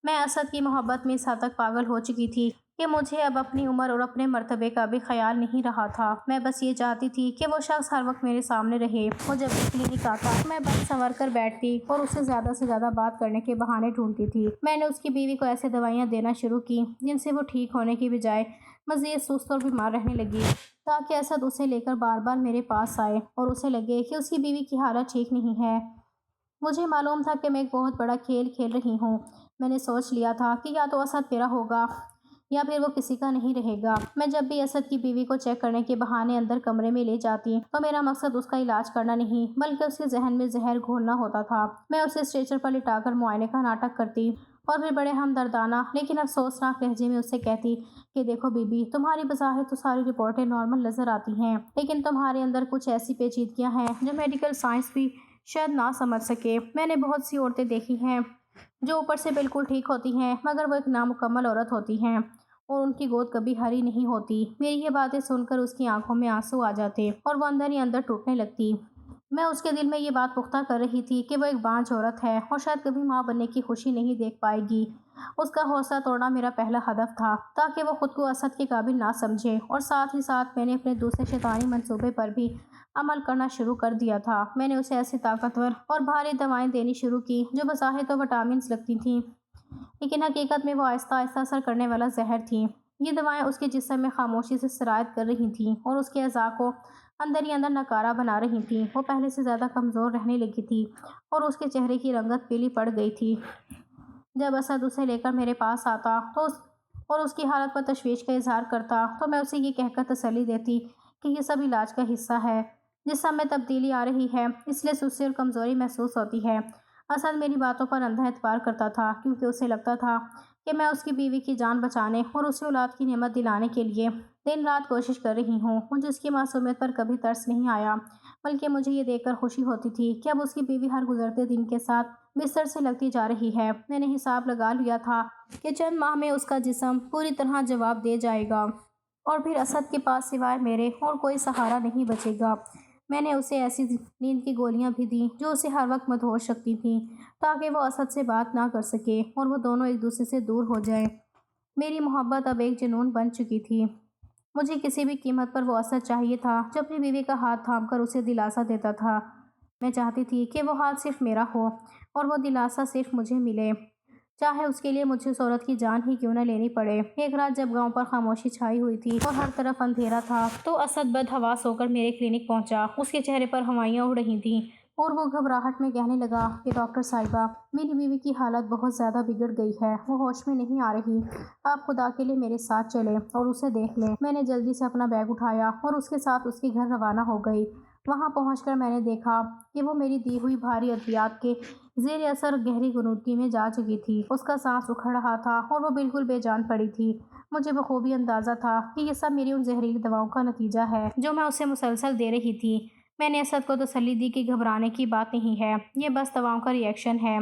میں اسد کی محبت میں اس حد تک پاگل ہو چکی تھی کہ مجھے اب اپنی عمر اور اپنے مرتبے کا بھی خیال نہیں رہا تھا۔ میں بس یہ چاہتی تھی کہ وہ شخص ہر وقت میرے سامنے رہے۔ وہ جب بھی کلینک آتا میں بس سنور کر بیٹھتی اور اس سے زیادہ بات کرنے کے بہانے ڈھونڈتی تھی۔ میں نے اس کی بیوی کو ایسے دوائیاں دینا شروع کی جن سے وہ ٹھیک ہونے کی بجائے مزید سست اور بیمار رہنے لگی، تاکہ اسد اسے لے کر بار بار میرے پاس آئے اور اسے لگے کہ اس کی بیوی کی حالت ٹھیک نہیں ہے۔ مجھے معلوم تھا کہ میں ایک بہت بڑا کھیل کھیل رہی ہوں۔ میں نے سوچ لیا تھا کہ یا تو اسد میرا ہوگا یا پھر وہ کسی کا نہیں رہے گا۔ میں جب بھی اسد کی بیوی کو چیک کرنے کے بہانے اندر کمرے میں لے جاتی تو میرا مقصد اس کا علاج کرنا نہیں بلکہ اس کے ذہن میں زہر گھولنا ہوتا تھا۔ میں اسے اسٹریچر پر لٹا کر معائنے کا ناٹک کرتی اور پھر بڑے ہمدردانہ لیکن افسوسناک لہجے میں اسے کہتی کہ دیکھو بی بی، تمہاری بظاہر تو ساری رپورٹیں نارمل نظر آتی ہیں، لیکن تمہارے اندر کچھ ایسی پیچیدگیاں ہیں جو میڈیکل سائنس بھی شاید نہ سمجھ سکے۔ میں نے بہت سی عورتیں دیکھی ہیں جو اوپر سے بالکل ٹھیک ہوتی ہیں مگر وہ ایک نامکمل عورت ہوتی ہیں اور ان کی گود کبھی ہری نہیں ہوتی۔ میری یہ باتیں سن کر اس کی آنکھوں میں آنسو آ جاتے اور وہ اندر ہی اندر ٹوٹنے لگتی۔ میں اس کے دل میں یہ بات پختہ کر رہی تھی کہ وہ ایک بانجھ عورت ہے اور شاید کبھی ماں بننے کی خوشی نہیں دیکھ پائے گی۔ اس کا حوصلہ توڑنا میرا پہلا ہدف تھا تاکہ وہ خود کو اسد کے قابل نہ سمجھے، اور ساتھ ہی ساتھ میں نے اپنے دوسرے شیطانی منصوبے پر بھی عمل کرنا شروع کر دیا تھا۔ میں نے اسے ایسی طاقتور اور بھاری دوائیں دینی شروع کی جو بظاہر تو وٹامنز لگتی تھیں، لیکن حقیقت میں وہ آہستہ آہستہ اثر کرنے والا زہر تھیں۔ یہ دوائیں اس کے جسم میں خاموشی سے سرایت کر رہی تھیں اور اس کے اعضاء کو اندر ہی اندر ناکارہ بنا رہی تھیں۔ وہ پہلے سے زیادہ کمزور رہنے لگی تھی اور اس کے چہرے کی رنگت پیلی پڑ گئی تھی۔ جب اسد اسے لے کر میرے پاس آتا اور اس کی حالت پر تشویش کا اظہار کرتا تو میں اسے یہ کہہ کر تسلی دیتی کہ یہ سب علاج کا حصہ ہے۔ جسم میں تبدیلی آ رہی ہے، اس لیے سستی اور کمزوری محسوس ہوتی ہے۔ اسد میری باتوں پر اندھا اعتبار کرتا تھا کیونکہ اسے لگتا تھا کہ میں اس کی بیوی کی جان بچانے اور اسے اولاد کی نعمت دلانے کے لیے دن رات کوشش کر رہی ہوں۔ مجھے اس کی معصومیت پر کبھی ترس نہیں آیا، بلکہ مجھے یہ دیکھ کر خوشی ہوتی تھی کہ اب اس کی بیوی ہر گزرتے دن کے ساتھ بستر سے لگتی جا رہی ہے۔ میں نے حساب لگا لیا تھا کہ چند ماہ میں اس کا جسم پوری طرح جواب دے جائے گا اور پھر اسد کے پاس سوائے میرے اور کوئی سہارا نہیں بچے گا۔ میں نے اسے ایسی نیند کی گولیاں بھی دیں جو اسے ہر وقت مدہوش رکھتی تھیں تاکہ وہ اسد سے بات نہ کر سکے اور وہ دونوں ایک دوسرے سے دور ہو جائیں۔ میری محبت اب ایک جنون بن چکی تھی۔ مجھے کسی بھی قیمت پر وہ اسد چاہیے تھا جو اپنی بیوی کا ہاتھ تھام کر اسے دلاسا دیتا تھا۔ میں چاہتی تھی کہ وہ ہاتھ صرف میرا ہو اور وہ دلاسا صرف مجھے ملے، چاہے اس کے لیے مجھے اس عورت کی جان ہی کیوں نہ لینی پڑے۔ ایک رات جب گاؤں پر خاموشی چھائی ہوئی تھی اور ہر طرف اندھیرا تھا تو اسد بدحواس ہو کر میرے کلینک پہنچا۔ اس کے چہرے پر ہوائیاں اڑ رہی تھیں اور وہ گھبراہٹ میں کہنے لگا کہ ڈاکٹر صاحبہ، میری بیوی کی حالت بہت زیادہ بگڑ گئی ہے، وہ ہوش میں نہیں آ رہی، آپ خدا کے لیے میرے ساتھ چلیں اور اسے دیکھ لیں۔ میں نے جلدی سے اپنا بیگ اٹھایا اور اس کے ساتھ اس کے گھر روانہ ہو گئی۔ وہاں پہنچ کر میں نے دیکھا کہ وہ میری دی ہوئی بھاری ادویات کے زیر اثر گہری غنودگی میں جا چکی تھی۔ اس کا سانس اکھڑ رہا تھا اور وہ بالکل بے جان پڑی تھی۔ مجھے بخوبی اندازہ تھا کہ یہ سب میری ان زہریلی دواؤں کا نتیجہ ہے جو میں اسے مسلسل دے رہی تھی۔ میں نے اسد کو تسلی دی کہ گھبرانے کی بات نہیں ہے، یہ بس دواؤں کا ری ایکشن ہے،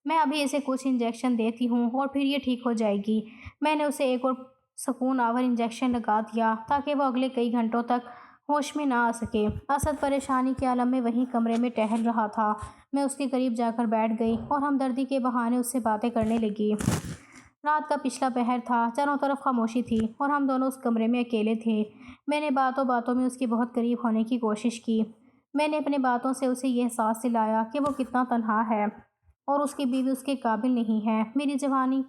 میں ابھی اسے کچھ انجیکشن دیتی ہوں اور پھر یہ ٹھیک ہو جائے گی۔ میں نے اسے ایک اور سکون آور انجیکشن لگا دیا تاکہ وہ اگلے کئی گھنٹوں تک ہوش میں نہ آ سکے۔ اسد پریشانی کے عالم میں وہیں کمرے میں ٹہل رہا تھا۔ میں اس کے قریب جا کر بیٹھ گئی اور ہمدردی کے بہانے اس سے باتیں کرنے لگی۔ رات کا پچھلا پہر تھا، چاروں طرف خاموشی تھی اور ہم دونوں اس کمرے میں اکیلے تھے۔ میں نے باتوں باتوں میں اس کے بہت قریب ہونے کی کوشش کی۔ میں نے اپنی باتوں سے اسے یہ احساس دلایا کہ وہ کتنا تنہا ہے اور اس کی بیوی اس کے قابل نہیں ہے۔ میری جوانی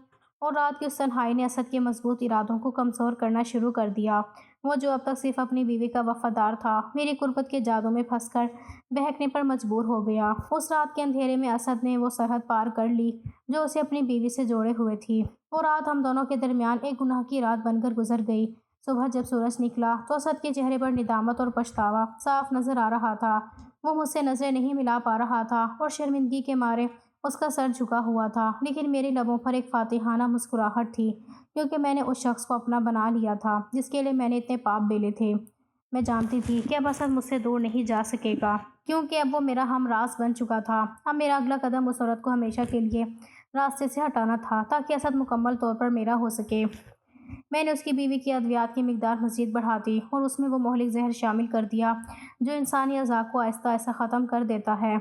اور رات کی اس تنہائی نے اسد کے مضبوط ارادوں کو کمزور کرنا شروع کر دیا۔ وہ جو اب تک صرف اپنی بیوی کا وفادار تھا، میری قربت کے جادو میں پھنس کر بہکنے پر مجبور ہو گیا۔ اس رات کے اندھیرے میں اسد نے وہ سرحد پار کر لی جو اسے اپنی بیوی سے جوڑے ہوئے تھی۔ وہ رات ہم دونوں کے درمیان ایک گناہ کی رات بن کر گزر گئی۔ صبح جب سورج نکلا تو اسد کے چہرے پر ندامت اور پچھتاوا صاف نظر آ رہا تھا۔ وہ مجھ سے نظریں نہیں ملا پا رہا تھا اور شرمندگی کے مارے اس کا سر جھکا ہوا تھا، لیکن میرے لبوں پر ایک فاتحانہ مسکراہٹ تھی کیونکہ میں نے اس شخص کو اپنا بنا لیا تھا جس کے لیے میں نے اتنے پاپ بیلے تھے۔ میں جانتی تھی کہ اب اسد مجھ سے دور نہیں جا سکے گا، کیونکہ اب وہ میرا ہم راز بن چکا تھا۔ اب میرا اگلا قدم اس عورت کو ہمیشہ کے لیے راستے سے ہٹانا تھا تاکہ اسد مکمل طور پر میرا ہو سکے۔ میں نے اس کی بیوی کی ادویات کی مقدار مزید بڑھا دی اور اس میں وہ مہلک زہر شامل کر دیا جو انسانی اعضاء کو آہستہ آہستہ ختم کر دیتا ہے۔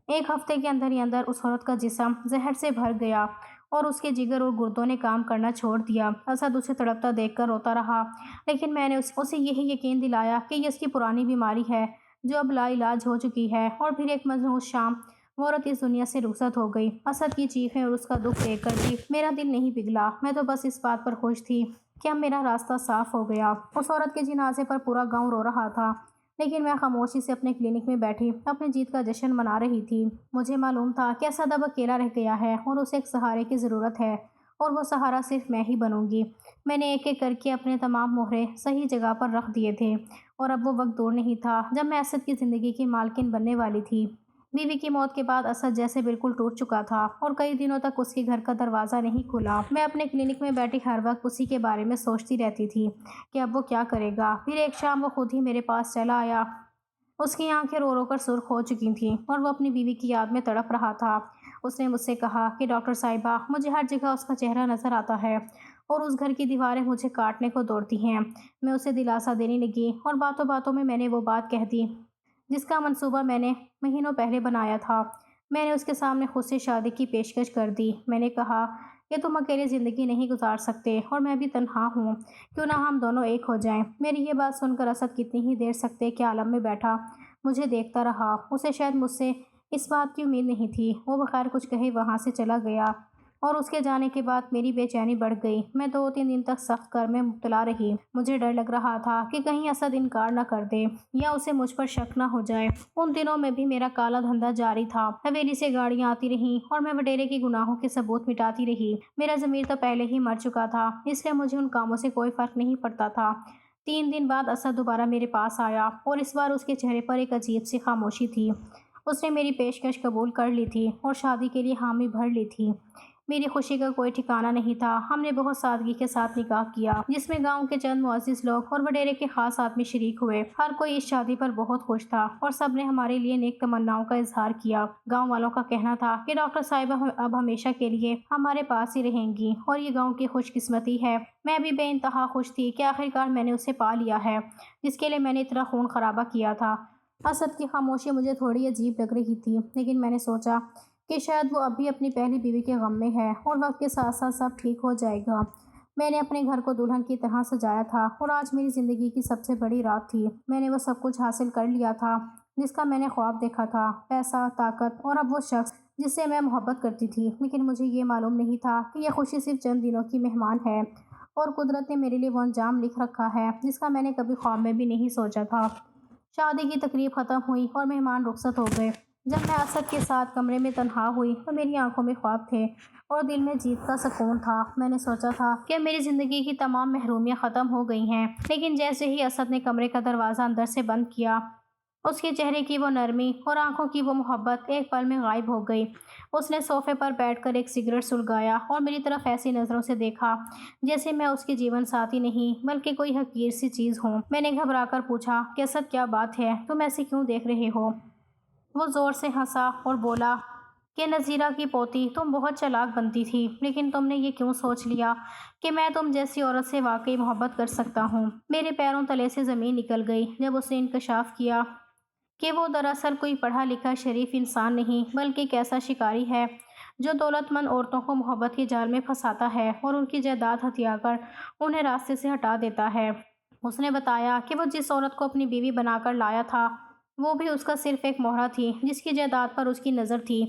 ایک ہفتے کے اندر ہی اندر اس عورت کا جسم زہر سے بھر گیا اور اس کے جگر اور گردوں نے کام کرنا چھوڑ دیا۔ اسد اسے تڑپتا دیکھ کر روتا رہا، لیکن میں نے اسے یہی یقین دلایا کہ یہ اس کی پرانی بیماری ہے جو اب لا علاج ہو چکی ہے۔ اور پھر ایک منحوس شام وہ عورت اس دنیا سے رخصت ہو گئی۔ اسد کی چیخیں اور اس کا دکھ دیکھ کر بھی میرا دل نہیں پگھلا۔ میں تو بس اس بات پر خوش تھی کہ اب میرا راستہ صاف ہو گیا۔ اس عورت کے جنازے پر پورا گاؤں رو رہا تھا، لیکن میں خاموشی سے اپنے کلینک میں بیٹھی اپنی جیت کا جشن منا رہی تھی۔ مجھے معلوم تھا کہ اسد اب اکیلا رہ گیا ہے اور اسے ایک سہارے کی ضرورت ہے، اور وہ سہارا صرف میں ہی بنوں گی۔ میں نے ایک ایک کر کے اپنے تمام مہرے صحیح جگہ پر رکھ دیے تھے، اور اب وہ وقت دور نہیں تھا جب میں اسد کی زندگی کی مالکن بننے والی تھی۔ بیوی کی موت کے بعد اسد جیسے بالکل ٹوٹ چکا تھا اور کئی دنوں تک اس کے گھر کا دروازہ نہیں کھلا۔ میں اپنے کلینک میں بیٹھی ہر وقت اسی کے بارے میں سوچتی رہتی تھی کہ اب وہ کیا کرے گا۔ پھر ایک شام وہ خود ہی میرے پاس چلا آیا۔ اس کی آنکھیں رو رو کر سرخ ہو چکی تھیں اور وہ اپنی بیوی کی یاد میں تڑپ رہا تھا۔ اس نے مجھ سے کہا کہ ڈاکٹر صاحبہ، مجھے ہر جگہ اس کا چہرہ نظر آتا ہے اور اس گھر کی دیواریں مجھے کاٹنے کو دوڑتی ہیں۔ میں اسے دلاسا دینے لگی اور باتوں باتوں میں نے وہ بات کہہ دی جس کا منصوبہ میں نے مہینوں پہلے بنایا تھا۔ میں نے اس کے سامنے خود سے شادی کی پیشکش کر دی۔ میں نے کہا کہ تم اکیلے زندگی نہیں گزار سکتے اور میں بھی تنہا ہوں، کیوں نہ ہم دونوں ایک ہو جائیں۔ میری یہ بات سن کر اسد کتنی ہی دیر سکتے کے عالم میں بیٹھا مجھے دیکھتا رہا۔ اسے شاید مجھ سے اس بات کی امید نہیں تھی۔ وہ بغیر کچھ کہے وہاں سے چلا گیا، اور اس کے جانے کے بعد میری بے چینی بڑھ گئی۔ میں 2-3 دن تک سخت غم میں مبتلا رہی۔ مجھے ڈر لگ رہا تھا کہ کہیں اسد انکار نہ کر دے یا اسے مجھ پر شک نہ ہو جائے۔ ان دنوں میں بھی میرا کالا دھندا جاری تھا۔ حویلی سے گاڑیاں آتی رہیں اور میں وڈیرے کے گناہوں کے ثبوت مٹاتی رہی۔ میرا ضمیر تو پہلے ہی مر چکا تھا، اس لیے مجھے ان کاموں سے کوئی فرق نہیں پڑتا تھا۔ 3 دن بعد اسد دوبارہ میرے پاس آیا اور اس بار اس کے چہرے پر ایک عجیب سی خاموشی تھی۔ اس نے میری پیشکش قبول کر لی تھی اور شادی کے لیے حامی بھر لی تھی۔ میری خوشی کا کوئی ٹھکانہ نہیں تھا۔ ہم نے بہت سادگی کے ساتھ نکاح کیا، جس میں گاؤں کے چند معزز لوگ اور وڈیرے کے خاص آدمی شریک ہوئے۔ ہر کوئی اس شادی پر بہت خوش تھا اور سب نے ہمارے لیے نیک تمناؤں کا اظہار کیا۔ گاؤں والوں کا کہنا تھا کہ ڈاکٹر صاحبہ اب ہمیشہ کے لیے ہمارے پاس ہی رہیں گی اور یہ گاؤں کی خوش قسمتی ہے۔ میں بھی بے انتہا خوش تھی کہ آخرکار میں نے اسے پا لیا ہے جس کے لیے میں نے اتنا خون خرابہ کیا تھا۔ اسد کی خاموشی مجھے تھوڑی عجیب لگ رہی تھی، لیکن میں نے سوچا کہ شاید وہ اب بھی اپنی پہلی بیوی کے غم میں ہے اور وقت کے ساتھ ساتھ سب ٹھیک ہو جائے گا۔ میں نے اپنے گھر کو دلہن کی طرح سجایا تھا اور آج میری زندگی کی سب سے بڑی رات تھی۔ میں نے وہ سب کچھ حاصل کر لیا تھا جس کا میں نے خواب دیکھا تھا، پیسہ، طاقت اور اب وہ شخص جس سے میں محبت کرتی تھی۔ لیکن مجھے یہ معلوم نہیں تھا کہ یہ خوشی صرف چند دنوں کی مہمان ہے اور قدرت نے میرے لیے وہ انجام لکھ رکھا ہے جس کا میں نے کبھی خواب میں بھی نہیں سوچا تھا۔ شادی کی تقریب ختم ہوئی اور مہمان رخصت ہو گئے۔ جب میں اسد کے ساتھ کمرے میں تنہا ہوئی تو میری آنکھوں میں خواب تھے اور دل میں جیت کا سکون تھا۔ میں نے سوچا تھا کہ میری زندگی کی تمام محرومیاں ختم ہو گئی ہیں، لیکن جیسے ہی اسد نے کمرے کا دروازہ اندر سے بند کیا، اس کے چہرے کی وہ نرمی اور آنکھوں کی وہ محبت ایک پل میں غائب ہو گئی۔ اس نے صوفے پر بیٹھ کر ایک سگریٹ سلگایا اور میری طرف ایسی نظروں سے دیکھا جیسے میں اس کی جیون ساتھی نہیں بلکہ کوئی حقیر سی چیز ہوں۔ میں نے گھبرا کر پوچھا کہ اسد کیا بات ہے، تم ایسے کیوں دیکھ رہے ہو؟ وہ زور سے ہنسا اور بولا کہ نذیرہ کی پوتی، تم بہت چالاک بنتی تھی، لیکن تم نے یہ کیوں سوچ لیا کہ میں تم جیسی عورت سے واقعی محبت کر سکتا ہوں؟ میرے پیروں تلے سے زمین نکل گئی جب اس نے انکشاف کیا کہ وہ دراصل کوئی پڑھا لکھا شریف انسان نہیں بلکہ ایک ایسا شکاری ہے جو دولت مند عورتوں کو محبت کے جال میں پھنساتا ہے اور ان کی جائیداد ہتھیا کر انہیں راستے سے ہٹا دیتا ہے۔ اس نے بتایا کہ وہ جس عورت کو اپنی بیوی بنا کر لایا تھا وہ بھی اس کا صرف ایک مہرہ تھی جس کی جائیداد پر اس کی نظر تھی۔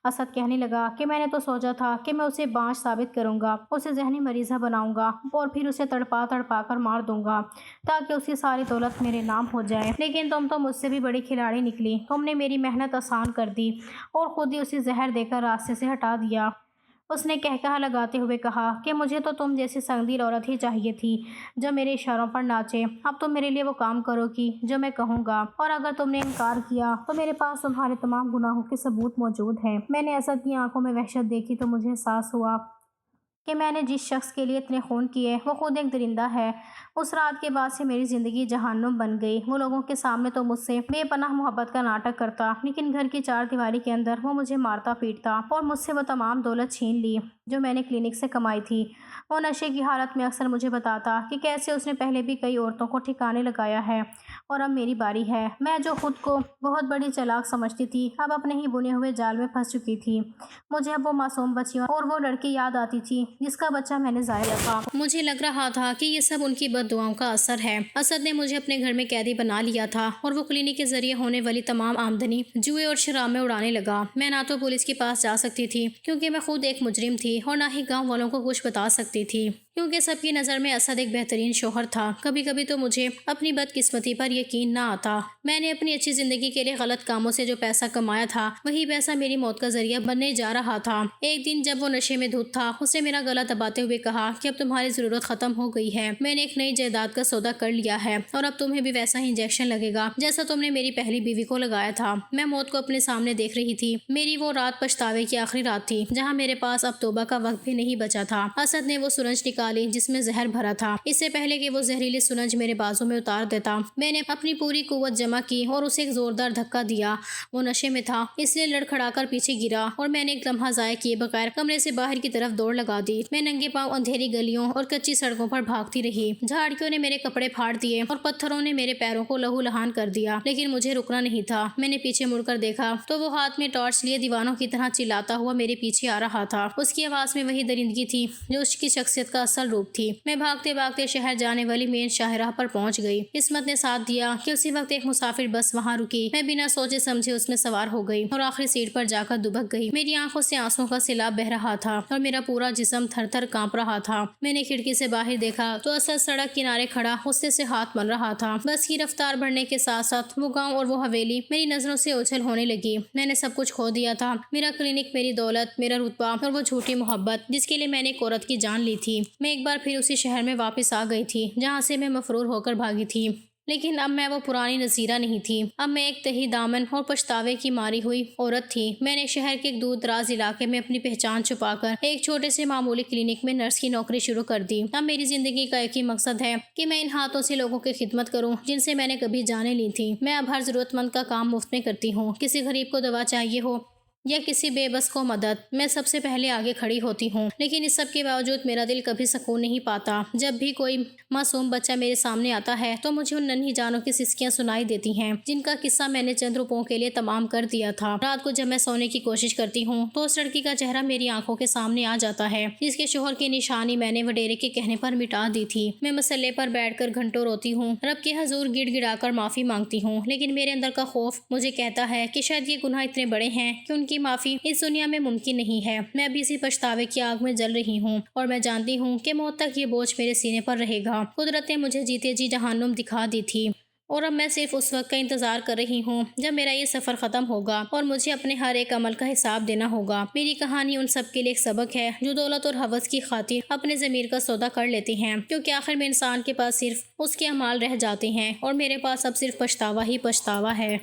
اسد کہنے لگا کہ میں نے تو سوچا تھا کہ میں اسے بانجھ ثابت کروں گا، اسے ذہنی مریضہ بناؤں گا اور پھر اسے تڑپا تڑپا کر مار دوں گا تاکہ اس کی ساری دولت میرے نام ہو جائے۔ لیکن تم تو مجھ سے بھی بڑی کھلاڑی نکلی، تم نے میری محنت آسان کر دی اور خود ہی اسے زہر دے کر راستے سے ہٹا دیا۔ اس نے کہکہا لگاتے ہوئے کہا کہ مجھے تو تم جیسی سنگدل عورت ہی چاہیے تھی جو میرے اشاروں پر ناچے۔ اب تم میرے لیے وہ کام کرو گی جو میں کہوں گا، اور اگر تم نے انکار کیا تو میرے پاس تمہارے تمام گناہوں کے ثبوت موجود ہیں۔ میں نے اسد کی آنکھوں میں وحشت دیکھی تو مجھے احساس ہوا کہ میں نے جس شخص کے لیے اتنے خون کیے وہ خود ایک درندہ ہے۔ اس رات کے بعد سے میری زندگی جہنم بن گئی۔ وہ لوگوں کے سامنے تو مجھ سے بے پناہ محبت کا ناٹک کرتا، لیکن گھر کی چار دیواری کے اندر وہ مجھے مارتا پیٹتا اور مجھ سے وہ تمام دولت چھین لی جو میں نے کلینک سے کمائی تھی۔ وہ نشے کی حالت میں اکثر مجھے بتاتا کہ کیسے اس نے پہلے بھی کئی عورتوں کو ٹھکانے لگایا ہے اور اب میری باری ہے۔ میں جو خود کو بہت بڑی چالاک سمجھتی تھی اب اپنے ہی بنے ہوئے جال میں پھنس چکی تھی۔ مجھے اب وہ معصوم بچیاں اور وہ لڑکی یاد آتی تھی جس کا بچہ میں نے ضائع کیا تھا۔ مجھے لگ رہا تھا کہ یہ سب ان کی بد دعاؤں کا اثر ہے۔ اسد نے مجھے اپنے گھر میں قیدی بنا لیا تھا اور وہ کلینک کے ذریعے ہونے والی تمام آمدنی جوئے اور شراب میں اڑانے لگا۔ میں نہ تو پولیس کے پاس جا سکتی تھی کیونکہ میں خود ایک مجرم تھی اور نہ ہی گاؤں والوں کو کچھ بتا سکتی تھی کیونکہ سب کی نظر میں اسد ایک بہترین شوہر تھا۔ کبھی کبھی تو مجھے اپنی بدقسمتی پر یقین نہ آتا۔ میں نے اپنی اچھی زندگی کے لیے غلط کاموں سے جو پیسہ کمایا تھا وہی پیسہ میری موت کا ذریعہ بننے جا رہا تھا۔ ایک دن جب وہ نشے میں دھت تھا اس نے میرا گلا دباتے ہوئے کہا کہ اب تمہاری ضرورت ختم ہو گئی ہے، میں نے ایک نئی جائیداد کا سودا کر لیا ہے اور اب تمہیں بھی ویسا ہی انجیکشن لگے گا جیسا تم نے میری پہلی بیوی کو لگایا تھا۔ میں موت کو اپنے سامنے دیکھ رہی تھی۔ میری وہ رات پچھتاوے کی آخری رات تھی جہاں میرے پاس اب توبہ کا وقت بھی نہیں بچا تھا۔ اسد نے وہ سرنج نکالی جس میں زہر بھرا تھا۔ اس سے پہلے کہ وہ زہریلی سرنج میرے بازو میں اتار دیتا میں نے اپنی پوری قوت جمع کی اور اسے ایک زوردار دھکا دیا۔ وہ نشے میں تھا اس لیے لڑکھڑا کر پیچھے گرا اور میں نے ایک لمحہ ضائع کیے بغیر کمرے سے باہر کی طرف دوڑ لگا دی۔ میں ننگے پاؤں اندھیری گلیوں اور کچی سڑکوں پر بھاگتی رہی۔ جھاڑیوں نے میرے کپڑے پھاڑ دیے اور پتھروں نے میرے پیروں کو لہو لہان کر دیا، لیکن مجھے رکنا نہیں تھا۔ میں نے پیچھے مڑ کر دیکھا تو وہ ہاتھ میں ٹارچ لیے دیوانوں کی طرح چلاتا ہوا میرے پیچھے آ رہا تھا۔ اس کی آواز میں وہی درندگی تھی جو اس کی شخصیت کا اصل روپ تھی۔ میں بھاگتے بھاگتے شہر جانے والی مین شاہراہ پر پہنچ گئی۔ قسمت نے ساتھ دیا کہ اسی وقت ایک مسافر بس وہاں رکی۔ میں بنا سوچے سمجھے اس میں سوار ہو گئی اور آخری سیٹ پر جا کر دبک گئی۔ میری آنکھوں سے آنسوں کا سیلاب بہہ رہا تھا اور میرا پورا جسم تھر تھر کانپ رہا تھا۔ میں نے کھڑکی سے باہر دیکھا تو اسد سڑک کنارے کھڑا غصے سے ہاتھ مل رہا تھا۔ بس کی رفتار بڑھنے کے ساتھ ساتھ وہ گاؤں اور وہ حویلی میری نظروں سے اوجھل ہونے لگی۔ میں نے سب کچھ کھو دیا تھا، میرا کلینک، میری دولت، میرا رتبہ اور وہ جھوٹی محبت جس کے لیے میں نے ایک عورت کی جان لی تھی۔ میں ایک بار پھر اسی شہر میں واپس آ گئی تھی جہاں سے میں مفرور ہو کر بھاگی تھی، لیکن اب میں وہ پرانی نذیرہ نہیں تھی۔ اب میں ایک تہی دامن اور پچھتاوے کی ماری ہوئی عورت تھی۔ میں نے شہر کے ایک دور دراز علاقے میں اپنی پہچان چھپا کر ایک چھوٹے سے معمولی کلینک میں نرس کی نوکری شروع کر دی۔ اب میری زندگی کا ایک ہی مقصد ہے کہ میں ان ہاتھوں سے لوگوں کی خدمت کروں جن سے میں نے کبھی جانیں لی تھی۔ میں اب ہر ضرورت مند کا کام مفت میں کرتی ہوں۔ کسی غریب کو دوا چاہیے ہو یا کسی بے بس کو مدد، میں سب سے پہلے آگے کھڑی ہوتی ہوں۔ لیکن اس سب کے باوجود میرا دل کبھی سکون نہیں پاتا۔ جب بھی کوئی معصوم بچہ میرے سامنے آتا ہے تو مجھے ان ننھی جانوں کی سسکیاں سنائی دیتی ہیں جن کا قصہ میں نے چند روپوں کے لیے تمام کر دیا تھا۔ رات کو جب میں سونے کی کوشش کرتی ہوں تو اس لڑکی کا چہرہ میری آنکھوں کے سامنے آ جاتا ہے جس کے شوہر کی نشانی میں نے وڈیرے کے کہنے پر مٹا دی تھی۔ میں مسلے پر بیٹھ کر گھنٹوں روتی ہوں، رب کے حضور گڑ گڑا کر معافی مانگتی ہوں، لیکن میرے اندر کا خوف مجھے کہتا ہے کہ شاید یہ گناہ اتنے بڑے ہیں کہ ان کی معافی اس دنیا میں ممکن نہیں ہے۔ میں ابھی اسی پچھتاوے کی آگ میں جل رہی ہوں اور میں جانتی ہوں کہ موت تک یہ بوجھ میرے سینے پر رہے گا۔ قدرت نے مجھے جیتے جی جہنم دکھا دی تھی اور اب میں صرف اس وقت کا انتظار کر رہی ہوں جب میرا یہ سفر ختم ہوگا اور مجھے اپنے ہر ایک عمل کا حساب دینا ہوگا۔ میری کہانی ان سب کے لیے ایک سبق ہے جو دولت اور ہوس کی خاطر اپنے ضمیر کا سودا کر لیتے ہیں، کیونکہ آخر میں انسان کے پاس صرف اس کے اعمال رہ جاتے ہیں اور میرے پاس اب صرف پچھتاوا ہی پچھتاوا ہے۔